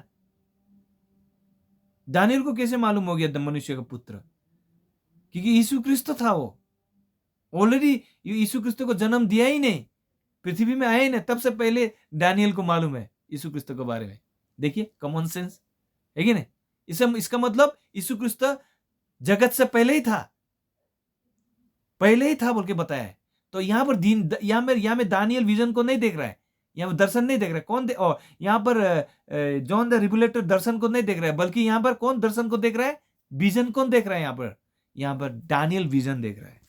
Speaker 1: दानियल को कैसे मालूम हो गया मनुष्य का पुत्र? क्योंकि यीशु क्रिस्त था वो। ऑलरेडी यीशु क्रिस्त को जन्म दिया ही नहीं, पृथ्वी में आए ही नहीं, तब से पहले दानियल को मालूम है यीशु क्रिस्त के बारे में। देखिए कॉमन सेंस है कि नहीं? इसका मतलब यीशु क्रिस्त जगत से पहले ही था बोल के बताया है। तो यहाँ पर यहाँ में दानियल विजन को नहीं देख रहा है, यहाँ पर दर्शन नहीं देख रहा है। और यहाँ पर जॉन द रिवलेटर दर्शन को नहीं देख रहा है, बल्कि यहाँ पर कौन दर्शन को देख रहा है? विजन कौन देख रहा है? यहाँ पर दानियल विजन देख रहा है।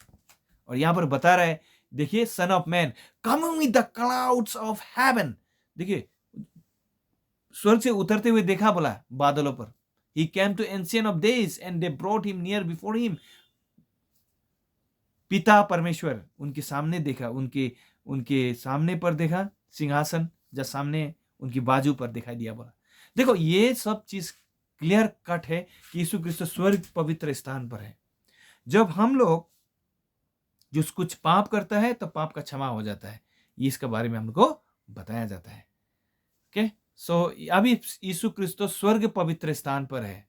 Speaker 1: और यहाँ पर बता रहा है, देखिए, son of man coming with the clouds of haven. देखिए, स्वर्ग से उतरते हुए देखा बोला बादलों पर। He came to ancient of days and they brought him near before him. पिता परमेश्वर उनके सामने देखा, उनके सामने पर देखा सिंहासन, जब सामने उनकी बाजू पर दिखाई दिया बोला। देखो, ये सब चीज क्लियर कट है कि यीशु क्रिस्त स्वर्ग पवित्र स्थान पर है। जब हम लोग जो कुछ पाप करता है तो पाप का क्षमा हो जाता है, ये इसके बारे में हमको बताया जाता है। ओके, सो अभी यीशु क्रिस्त स्वर्ग पवित्र स्थान पर है।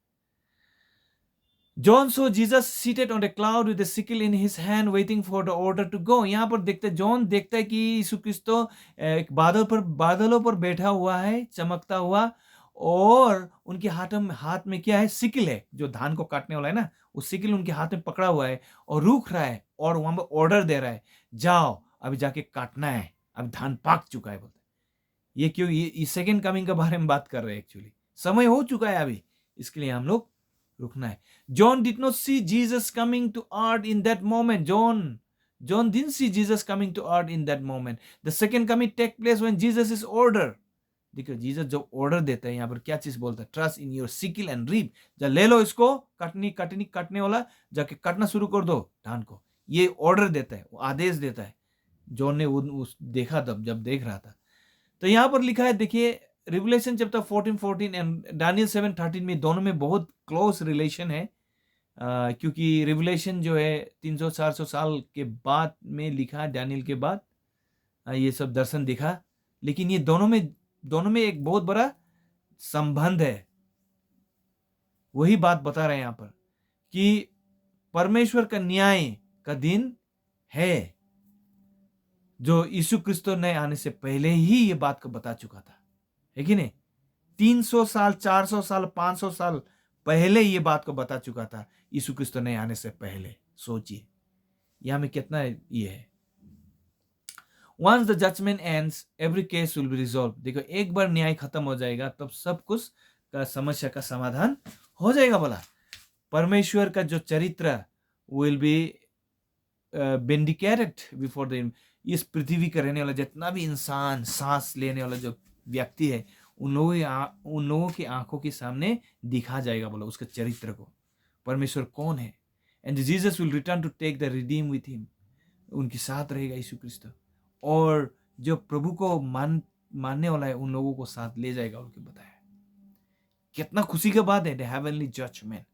Speaker 1: John saw Jesus seated on a cloud with a sickle in his hand waiting for the order to go. यहाँ पर जॉन देखता है कि यीशु क्रिस्त एक बादलों पर बैठा हुआ है, चमकता हुआ, और उनके हाथ में क्या है? सिकल है, जो धान को काटने वाला है ना, उस सिकल उनके हाथ में पकड़ा हुआ है और रुक रहा है और वहां पर ऑर्डर दे रहा है, जाओ अभी जाके काटना है, अब धान पाक चुका है बोलते। ये क्यों? ये सेकेंड कमिंग के बारे में बात कर रहे हैं। एक्चुअली समय हो चुका है अभी, इसके लिए हम लोग रुकना है। John did not see Jesus coming to earth in that moment. John didn't see Jesus coming to earth in that moment. The second coming take place when Jesus is order. देखो, जीसस जब ऑर्डर देता है, यहाँ पर क्या चीज बोलता है? Trust in your sickle and reap. जब ले लो इसको, काटने वाला, जाके काटना शुरू कर दो धान को। ये ऑर्डर देता है, वो आदेश देता है। जॉन ने देखा तब, जब देख रहा था। तो यहाँ पर लिखा है, देखिए, रिवलेशन चैप्टर 14 एंड दानियल 7:13 में, दोनों में बहुत क्लोज रिलेशन है। क्योंकि रिवलेशन जो है 300-400 साल के बाद में लिखा है, दानियल के बाद ये सब दर्शन दिखा। लेकिन ये दोनों में एक बहुत बड़ा संबंध है। वही बात बता रहे हैं यहाँ पर कि परमेश्वर का न्याय का दिन है, जो यीशु क्रिस्त ने आने से पहले ही ये बात को बता चुका था, है कि नहीं? 300 साल, 400 साल, 500 साल पहले ये बात को बता चुका था, यीशु क्रिस्त ने आने से पहले। सोचिए यहां में कितना ये है। Once the judgment ends, every case will be resolved. देखो, एक बार न्याय खत्म हो जाएगा तब सब कुछ का समस्या का समाधान हो जाएगा बोला। परमेश्वर का जो चरित्र will be vindicated before the, इस पृथ्वी का रहने वाला जितना भी इंसान, सांस लेने वाला जो व्यक्ति है, उन लोगों की आंखों के सामने दिखा जाएगा बोला उसका चरित्र को, परमेश्वर कौन है। And Jesus will return to take the redeem with him. उनके साथ रहेगा यीशु क्रिस्त, और जो प्रभु को मानने वाला है उन लोगों को साथ ले जाएगा, उनके बताया। कितना खुशी की बात है, द हेवनली जजमेंट।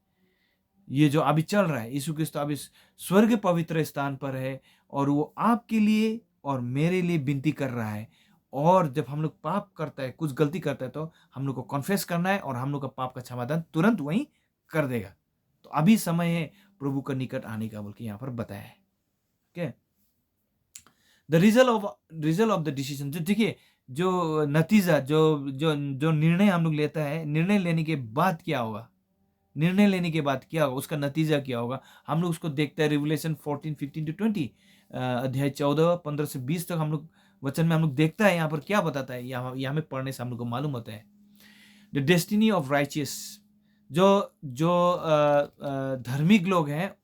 Speaker 1: ये जो अभी चल रहा है, यीशु क्रिस्त अभी स्वर्ग पवित्र स्थान पर है, और वो आपके लिए और मेरे लिए विनती कर रहा है। और जब हम लोग पाप करता है, कुछ गलती करता है, तो हम लोग को कॉन्फेस करना है, और हम लोग का पाप का समाधान तुरंत वहीं कर देगा। तो अभी समय है प्रभु का निकट आने का, बोल के यहाँ पर बताया है। Okay, the result of the decision. जो देखिए, जो नतीजा, जो निर्णय हम लोग लेता है, निर्णय लेने के बाद क्या होगा, उसका नतीजा क्या होगा, हम लोग उसको देखते हैं। रिवलेशन 14:15-20, अध्याय 14:15-20 तक हम लोग वचन में हम लोग देखता है। यहाँ पर क्या बताता है, यहाँ में पढ़ने से हम लोग को मालूम होता है द डेस्टिनी ऑफ राइचियस। जो धार्मिक लोग हैं,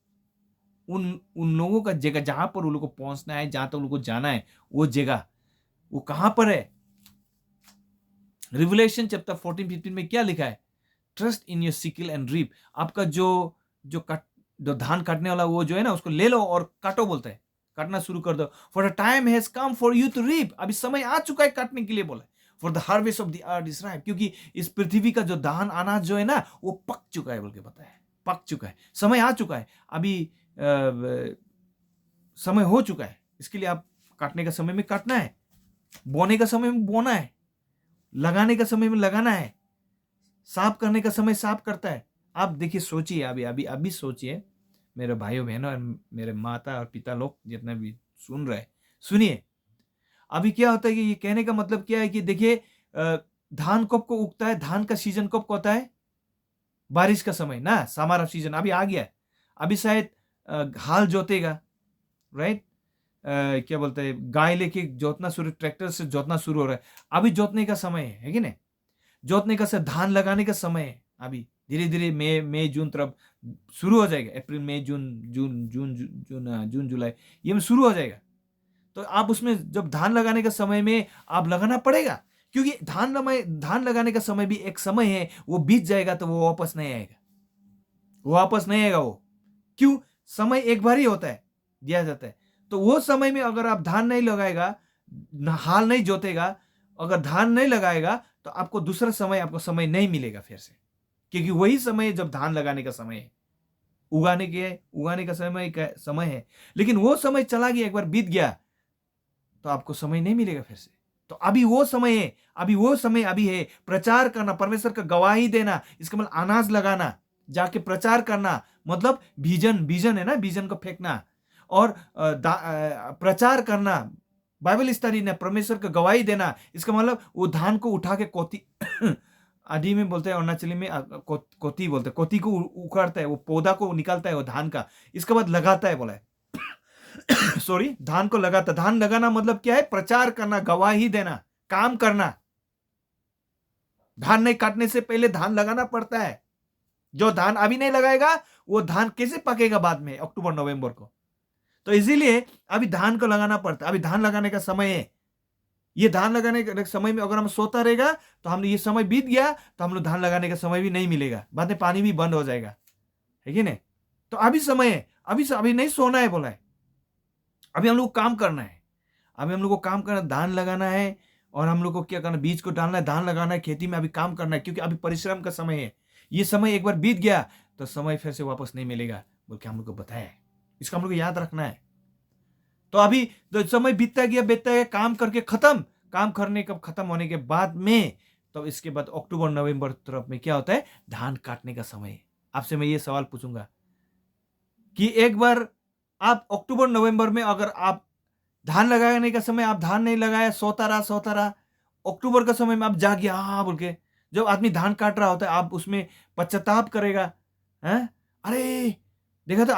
Speaker 1: उन लोगों का जगह, जहां पर उन लोगों को पहुंचना है, जहां तक उन लोगों को जाना है, वो जगह वो कहां पर है। रिवलेशन चैप्टर 14-15 में क्या लिखा है? Trust in your sickle and reap. आपका जो धान काटने वाला वो जो है ना, उसको ले लो और काटो बोलता है, काटना शुरू कर दो। For the time has come for you to reap. अभी समय आ चुका है काटने के लिए, बोला। For the harvest of the earth is ripe. क्योंकि इस पृथ्वी का जो धान अनाज जो है ना, वो पक चुका है, बोल के बताया। पक चुका है, समय आ चुका है, अभी समय हो चुका है। इसके लिए आप काटने का समय में काटना है, बोने का समय में बोना है, लगाने का समय में लगाना है, साफ करने का समय साफ करता है। आप देखिए, सोचिए, अभी अभी अभी सोचिए, मेरे भाइयों बहनों और मेरे माता और पिता लोग जितने भी सुन रहे हैं, सुनिए। अभी क्या होता है कि ये कहने का मतलब क्या है कि देखिए, धान कब को उगता है, धान का सीजन कब को होता है? बारिश का समय ना, समर ऑफ सीजन अभी आ गया है। अभी शायद हाल जोतेगा, राइट? क्या बोलते हैं, गाय लेके जोतना शुरू, ट्रैक्टर से जोतना शुरू हो रहा है। अभी जोतने का समय है कि नहीं? जोतने का धान लगाने का समय है। अभी धीरे धीरे मई जून तरफ शुरू हो जाएगा। अप्रैल मई जून जून जून जून जून जुलाई ये में शुरू हो जाएगा। तो आप उसमें जब धान लगाने का समय में आप लगाना पड़ेगा, क्योंकि धान लगाने का समय भी एक समय है, वो बीत जाएगा तो वो वापस नहीं आएगा। वापस नहीं आएगा वो। क्यों? समय एक बार ही होता है, दिया जाता है। तो वो समय में अगर आप धान नहीं लगाएगा, हाल नहीं जोतेगा, अगर धान नहीं लगाएगा तो आपको दूसरा समय, आपको समय नहीं मिलेगा फिर से, क्योंकि वही समय जब धान लगाने का समय है, उगाने का समय है। लेकिन वो समय चला गया, एक बार बीत गया तो आपको समय नहीं मिलेगा फिर से। तो अभी वो समय है, अभी है प्रचार करना, परमेश्वर का गवाही देना, इसका मतलब अनाज लगाना, जाके प्रचार करना, मतलब बीजन है ना, बीजन को फेंकना और प्रचार करना, बाइबल स्टडी ना, परमेश्वर का गवाही देना। इसका मतलब वो धान को उठा के कोती आदि में बोलते हैं, अरुणाचली में कोती बोलते हैं, कोती को उखाड़ता है, वो पौधा को निकालता है वो धान का, इसके बाद लगाता है, बोला है सॉरी, धान को लगाता। धान लगाना मतलब क्या है? प्रचार करना, गवाही देना, काम करना। धान नहीं काटने से पहले धान लगाना पड़ता है। जो धान अभी नहीं लगाएगा वो धान कैसे पकेगा बाद में, अक्टूबर नवंबर को? तो इसीलिए अभी धान को लगाना पड़ता है। अभी धान लगाने का समय है। ये धान लगाने के समय में अगर हम सोता रहेगा तो हम ये समय बीत गया तो हम लोग धान लगाने का समय भी नहीं मिलेगा, बाद में पानी भी बंद हो जाएगा, है कि नहीं? तो अभी समय है, अभी नहीं सोना है, बोला है। अभी हम लोग को काम करना है। अभी हम लोग को काम करना, धान लगाना है और हम लोग को क्या करना, बीज को डालना है, धान लगाना है, खेती में अभी काम करना है, क्योंकि अभी परिश्रम का समय है। ये समय एक बार बीत गया तो समय फिर से वापस नहीं मिलेगा, बोल के हम लोग को बताया है। इसका हम लोग को याद रखना है। तो अभी तो समय बीतता गया, काम करके खत्म, काम करने का खत्म होने के बाद में, तो इसके बाद अक्टूबर नवंबर तरफ में क्या होता है? धान काटने का समय है। आपसे मैं ये सवाल पूछूंगा कि एक बार आप अक्टूबर नवंबर में अगर आप धान लगाने का समय आप धान नहीं लगाया, सोता रहा, अक्टूबर का समय में आप जाग गया हाँ बोल के, जब आदमी धान काट रहा होता है आप उसमें पश्चाताप करेगा, हैं? अरे देखा तो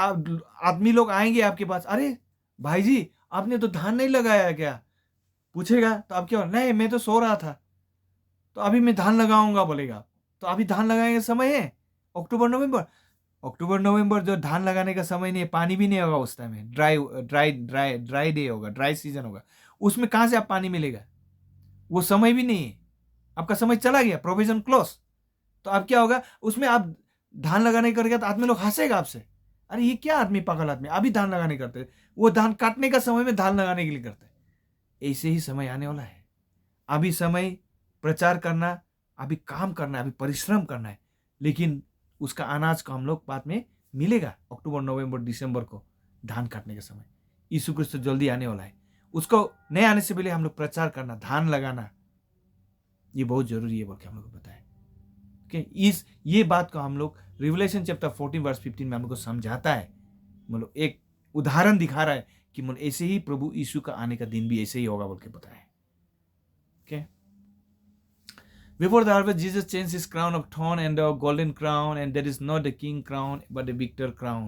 Speaker 1: आदमी लोग आएंगे आपके पास, अरे भाई जी आपने तो धान नहीं लगाया क्या? पूछेगा तो आप क्या, नहीं मैं तो सो रहा था, तो अभी मैं धान लगाऊंगा बोलेगा। तो अभी धान लगाने का समय है अक्टूबर नवंबर। अक्टूबर नवंबर जो धान लगाने का समय नहीं है, पानी भी नहीं होगा उस टाइम में, ड्राई डे होगा, ड्राई सीजन होगा। उसमें कहां से आप पानी मिलेगा? वो समय भी नहीं है, आपका समय चला गया, प्रोविजन क्लोज। तो अब क्या होगा उसमें, आप धान लगाने करेगा तो आदमी लोग हंसेगा आपसे, अरे ये क्या आदमी, पागल आदमी, अभी धान लगाने करते, वो धान काटने का समय में धान लगाने के लिए करते। ऐसे ही समय आने वाला है। अभी समय प्रचार करना, अभी काम करना है, अभी परिश्रम करना है, लेकिन उसका अनाज को हम लोग बाद में मिलेगा अक्टूबर नवंबर दिसंबर को, धान काटने का समय। यीशु क्रिस्त जल्दी आने वाला है, उसको नहीं आने से पहले हम लोग प्रचार करना, धान लगाना, ये बहुत जरूरी है बोल के हम लोग को बताया। इस ये बात को हम लोग रिवलेशन चैप्टर 14 वर्स 15 में हम लोग को समझाता है, मतलब एक उदाहरण दिखा रहा है कि मतलब ऐसे ही प्रभु यीशु का आने का दिन भी ऐसे ही होगा बोल के बताया। Okay, Before the harvest, Jesus changed his crown of thorn and a golden crown, and that is not the king crown, but the victor crown.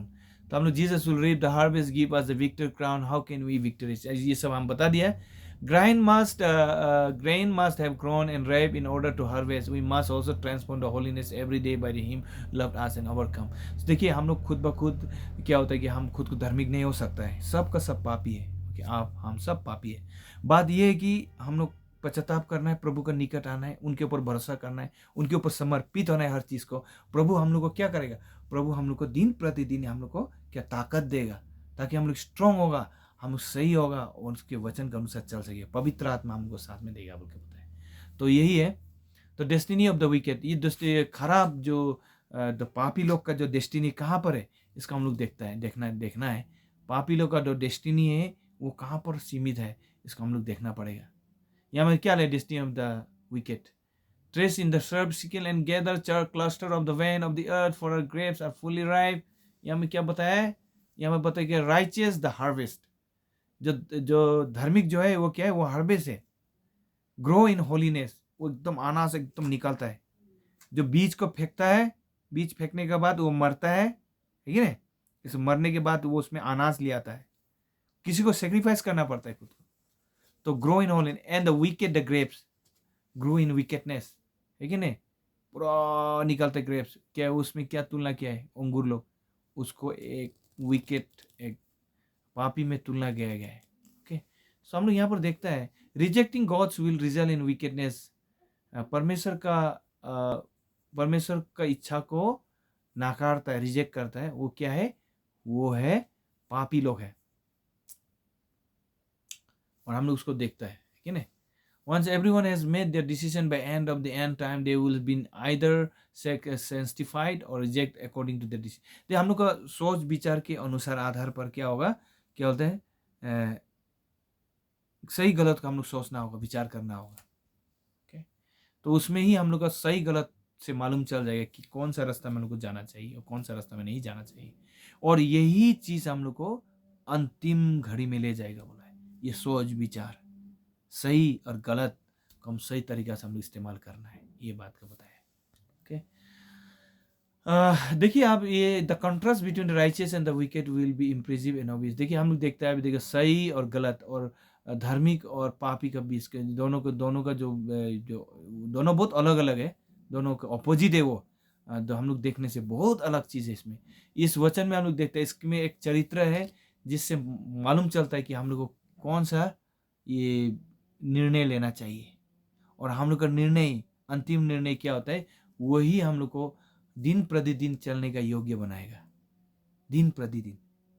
Speaker 1: तो हम लोग Jesus will reap the harvest, give us the victor crown. How can we victorize? ये सब हम बता दिया है। Grain must have grown and ripe in order to harvest. We must also transform the holiness every day by the Him loved us and overcome. So देखिए हम लोग खुद ब खुद क्या होता है कि हम खुद को धार्मिक नहीं हो सकता है, सबका सब पापी है, कि आप हम सब पापी है। बात यह है कि हम लोग पश्चाताप करना है, प्रभु का निकट आना है, उनके ऊपर भरोसा करना है, उनके ऊपर समर्पित होना है हर चीज़ को। प्रभु हम लोग को क्या करेगा? प्रभु हम लोग को दिन प्रतिदिन हम लोग को क्या ताकत देगा, ताकि हम लोग स्ट्रांग होगा, हम लोग सही होगा और उसके वचन के अनुसार चल सके। पवित्र आत्मा हमको साथ में देगा बोल के बताए। तो यही है, तो डेस्टिनी ऑफ द विकेट, ये खराब जो पापी लोग का जो डेस्टिनी कहाँ पर है, इसका हम लोग देखना है। पापी लोग का जो डेस्टिनी है वो कहाँ पर सीमित है, इसको हम लोग देखना पड़ेगा। यहाँ में क्या है destiny of the wicket? trace in the shrub sickle and gather cluster of the vein of the earth, for our grapes are fully ripe. यहाँ में क्या बताया है? यहाँ में बताया कि righteous the harvest, जो धार्मिक जो है वो क्या है? वो हार्वेस्ट है. ग्रो इन होलीनेस, वो एकदम अनाज एकदम निकलता है. जो बीज को फेंकता है, बीज फेंकने के बाद वो मरता है, ठीक है ना? इस मरने के बाद वो उसमें अनाज ले आता है. किसी को सेक्रीफाइस करना पड़ता है खुद को. तो grow in holiness and the wicked the grapes grow in wickedness, ठीक है ना? पूरा निकलते ग्रेप्स. क्या है उसमें? क्या तुलना किया है अंगूर लोग? उसको एक विकेट, एक पापी में तुलना किया गया है. ओके, सो हम लोग यहाँ पर देखता है rejecting God's will result in wickedness. परमेश्वर का इच्छा को नकारता है, रिजेक्ट करता है. वो क्या है? वो है पापी लोग है. और हम लोग उसको देखता है, ठीक है ना? Once everyone has made their decision by end of the end time, they will be either sanctified or reject according to their decision. तो हम लोग का सोच विचार के अनुसार आधार पर क्या होगा? क्या होता है? सही गलत का हम लोग सोचना होगा, विचार करना होगा. ओके, तो उसमें ही हम लोग का सही गलत से मालूम चल जाएगा कि कौन सा रास्ता में हम लोग को जाना चाहिए और कौन सा रास्ता में नहीं जाना चाहिए. और यही चीज हम लोग को अंतिम घड़ी में ले जाएगा. बोला है ये सोच विचार सही और गलत को हम सही तरीका से हम लोग इस्तेमाल करना है, ये बात का बताया. ओके, देखिए आप, ये the contrast between the righteous and the wicked will be impressive and obvious. देखिए हम लोग देखते हैं अभी, देखिए सही और गलत और धार्मिक और पापी का बीच के दोनों का जो दोनों बहुत अलग अलग है, दोनों का अपोजिट है. वो तो हम लोग देखने से बहुत अलग चीज़ है इसमें. इस वचन में हम लोग देखते हैं इसमें एक चरित्र है जिससे मालूम चलता है कि हम लोग को कौन सा ये निर्णय लेना चाहिए. और हम लोग का निर्णय, अंतिम निर्णय क्या होता है? वही हम लोग को दिन प्रतिदिन चलने का योग्य बनाएगा. दिन प्रतिदिन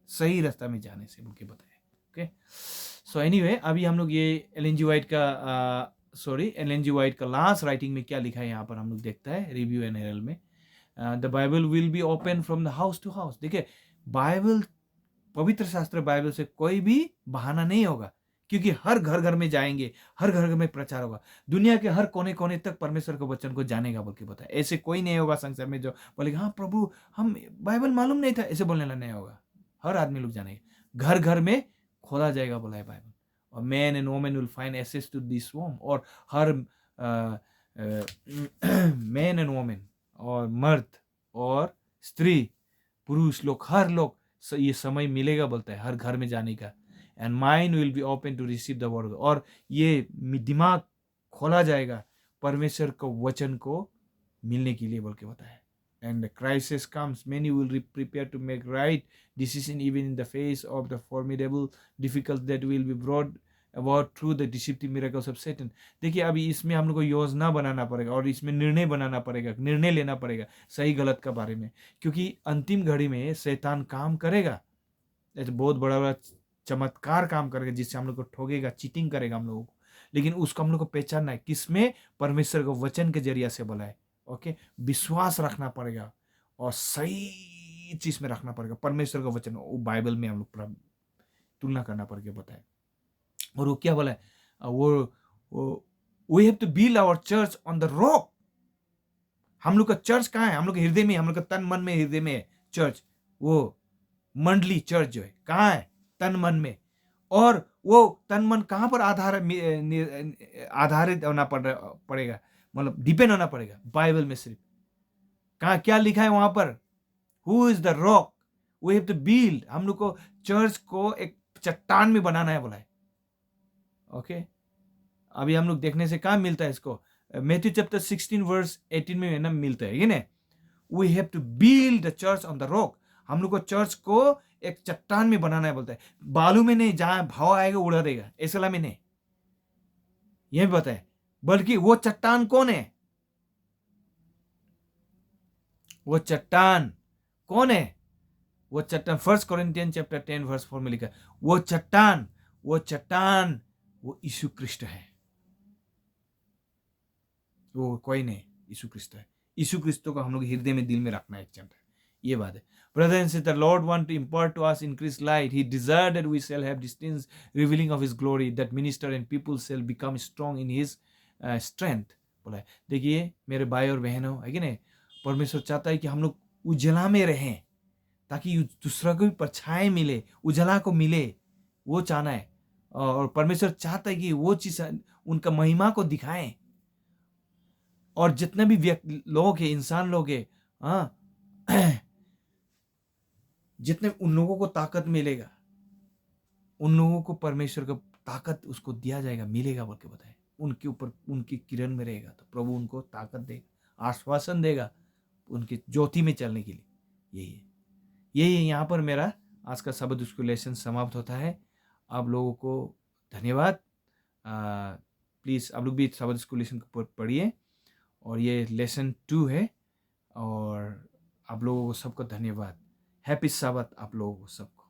Speaker 1: सही रास्ता में जाने से बोल के बताया. ओके, सो एनीवे, अभी हम लोग ये एलन जी वाइट का लास्ट राइटिंग में क्या लिखा है यहाँ पर हम लोग देखता है रिव्यू एंड हेरल्ड में. The Bible will be open from the house to house. देखिए बाइबल, पवित्र शास्त्र बाइबल से कोई भी बहाना नहीं होगा, क्योंकि हर घर घर में जाएंगे, हर घर घर में प्रचार होगा. दुनिया के हर कोने कोने तक परमेश्वर के वचन को जानेगा बोल के बताया. ऐसे कोई नहीं होगा संसार में जो बोलेगा हाँ प्रभु हम बाइबल मालूम नहीं था, ऐसे बोलने नहीं होगा. हर आदमी लोग जानेगा, घर घर में खोला जाएगा बोला है बाइबल. और man and women will find access to this वॉम. और हर मैन एंड वोमेन और मर्द और स्त्री, पुरुष लोग, हर लोग ये समय मिलेगा बोलता है हर घर में जाने का. And mind will be open to receive the word. और ये दिमाग खोला जाएगा परमेश्वर को वचन को मिलने के लिए बोल के बताया. And the crisis comes, many will prepare to make right decision even in the face of the formidable difficult that will be brought about through the deceptive miracles of Satan. देखिए अभी इसमें हम लोग को योजना बनाना पड़ेगा और इसमें निर्णय बनाना पड़ेगा, निर्णय लेना पड़ेगा सही गलत का बारे में. क्योंकि अंतिम घड़ी में शैतान काम करेगा, बहुत बड़ा बड़ा चमत्कार काम करेगा जिससे हम लोग को ठोकेगा, चीटिंग करेगा हम लोगों को. लेकिन उसको हम लोग को पहचानना है किसमें? परमेश्वर को वचन के जरिया से बोला है. ओके, विश्वास रखना पड़ेगा और सही चीज में रखना पड़ेगा. परमेश्वर का वचन वो बाइबल में हम लोग तुलना करना पड़ेगा बताए. और वो क्या बोला है? वो we have to build our church on the rock. हम लोग का चर्च कहाँ है? हम लोग के हृदय में, हम लोग का तन मन में हृदय में है चर्च. वो मंडली चर्च जो है कहाँ है? तन मन में. और वो तन मन कहाँ पर आधारित होना पड़ेगा, मतलब डिपेंड होना पड़ेगा बाइबल में. सिर्फ कहाँ क्या लिखा है वहां पर? Who is the rock? We have to build. हम लोग को चर्च को एक चट्टान में बनाना है बोला है. ओके, अभी हम लोग देखने से कहाँ मिलता है इसको? मैथ्यू चैप्टर 16 वर्स 18 में ना मिलता है ना. We have to build the church on the rock. हम लोग को चर्च को एक चट्टान में बनाना है बोलता है. बालू में नहीं, जहां भाव आएगा उड़ा देगा, ऐसा में नहीं. यह भी बताए. बल्कि वो चट्टान कौन है? वो चट्टान कौन है? वो चट्टान 1 कोरिन्थियन चैप्टर 10 वर्स 4 में लिखा है. वो चट्टान वो यीशु क्रिस्ट है. वो कोई नहीं, यीशु क्रिस्ट है. यीशु क्रिस्त को हम लोग हृदय में, दिल में रखना है. एक ये बात है. Brother and sister, the Lord want to impart to us increased light. He desired that we shall have distinct revealing of His glory, that minister and people shall become strong in His strength. बोला है। देखिए मेरे भाई और बहनों, है कि नहीं, परमेश्वर चाहता है कि हम लोग उजला में रहें, ताकि दूसरा को भी परछाई मिले, उजला को मिले, वो चाहना है। और परमेश्वर चाहता है कि वो चीज़ उनका महिमा को दिखाएं। और जितने भी व्यक्ति लोग हैं, इंसान लोग हैं, हाँ, जितने उन लोगों को ताकत मिलेगा, उन लोगों को परमेश्वर का ताकत उसको दिया जाएगा, मिलेगा बोल के बताए। उनके ऊपर उनकी किरण में रहेगा तो प्रभु उनको ताकत देगा, आश्वासन देगा उनकी ज्योति में चलने के लिए। यही है यहाँ पर मेरा आज का शब्द स्कूल लेसन समाप्त होता है। आप लोगों को धन्यवाद। प्लीज़ आप लोग भी शब्द स्कूल लेसन को पढ़िए, और ये लेसन 2 है। और आप लोगों को सबको धन्यवाद। हैप्पी साबत आप लोगों को सबको।